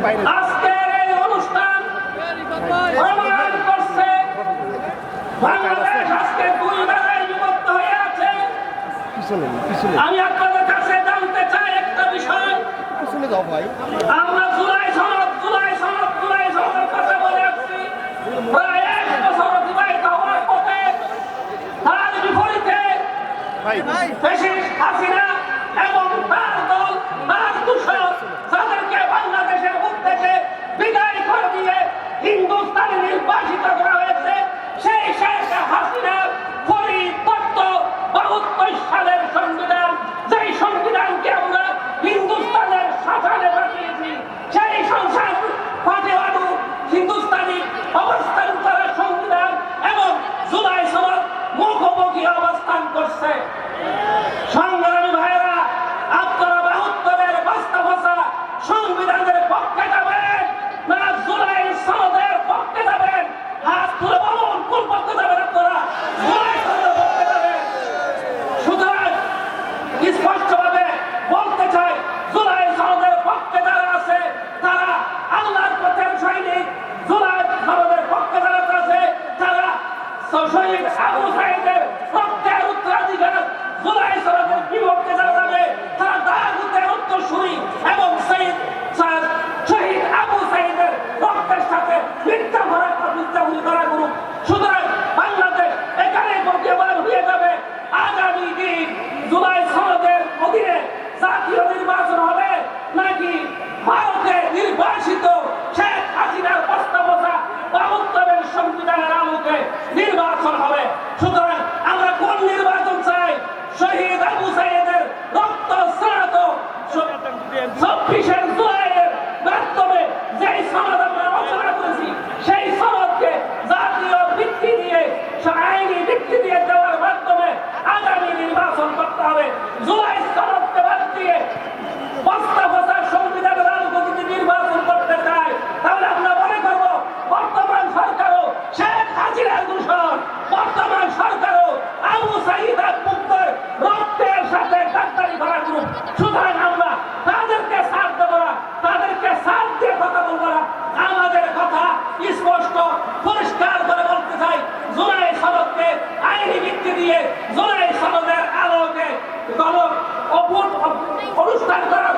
আজকের এই অনুষ্ঠান প্রমাণ করছে বাংলাদেশ আজকে দুই ভাগে বিভক্ত হয়ে আছে। আমি আপনাদের কাছে জানতে চাই একটা বিষয়। আমরা জুলাই সনদের কথা বলে আসছি, প্রায় 1 বছর অতিবাহিত হওয়ার পথে তার বিপরীতে ফ্যাসিস্ট হাসিনা এবং তার দল তার দূষণ যাদেরকে বাংলাদেশের বুক থেকে বিদায় করে দিয়ে হিন্দুস্তানে নির্বাসিত করা হয়েছে, সেই শেখ হাসিনার পরিত্যক্ত 72 সালের সংবিধান, যেই সংবিধানকে আমরা হিন্দুস্তানের শাসনে পাঠিয়েছি, সেই সংসদ পাঠিয়ে হিন্দুস্তানি অবস্থান করা সংবিধান এবং জুলাই সনদ মুখোমুখি অবস্থান করছে। সংগ্রামী ভাইরা, আপনারা 72-এর বাস্তবতা সংবিধানের পক্ষে যাবেন না জুলাই সনদের পক্ষে যাবেন? হাত তুলে বলুন, কোন পক্ষে যাবেন আপনারা? জুলাই সনদের পক্ষে যাবেন। সুতরাং স্পষ্টভাবে বলতে চাই, জুলাই সনদের পক্ষে যারা আছে তারা আল্লাহর পথের সৈনিক। জুলাই সনদের পক্ষে যারা আছে তারা শহীদ আবু সাঈদের রক্তের উত্তরাধিকার। জুলাই সনদের বিপক্ষে যারা যাবে তারা দাগুতের উত্তরসূরি এবং শহীদ আবু সাঈদের রক্তের সাথে মিথ্যাভুরি করা গ্রুপ। সুতরাং বাংলাদেশ এখানে প্রতিবার হয়ে যাবে। আগামী দিন জুলাই সনদের অধীনে জাতীয় নির্বাচন হবে নাকি ভারতে নির্বাসিত শেখ হাসিনার বাস্তবতা 72-এর সংবিধানের আলোকে নির্বাচন হবে? সুতরাং আমরা কোন নির্বাচন চাই? শহীদ আবু সাঈদের রক্ত স্নাত 24 জুলাইয়ের মাধ্যমে যেই সনদ আমরা রচনা করেছি, সেই সনদকে জাতীয় ভিত্তি দিয়ে, আইনি ভিত্তি দিয়ে দেওয়ার মাধ্যমে আগামী নির্বাচন করতে হবে। জুলাই সনদকে বাদ দিয়ে বাস্তবতার সংবিধানের আলোকে যদি নির্বাচন করতে চাই, তাহলে আমরা মনে করব বর্তমান সরকারও শেখ হাসিনার দূষণ, বর্তমান সরকারও আবু সাঈদ মুক্তার রক্তের সাথে ডাক্তারি করা গ্রুপ। সুতরাং আমরা তাদেরকে সাথ দেব না, তাদেরকে সাথ দিয়ে কথা বলবো না। আমাদের কথা স্পষ্ট পরিষ্কার করে বলতে চাই, জুলাই সনদকে আইনি ভিত্তি দিয়ে জুলাই সনদের আলোকে অনুষ্ঠান করা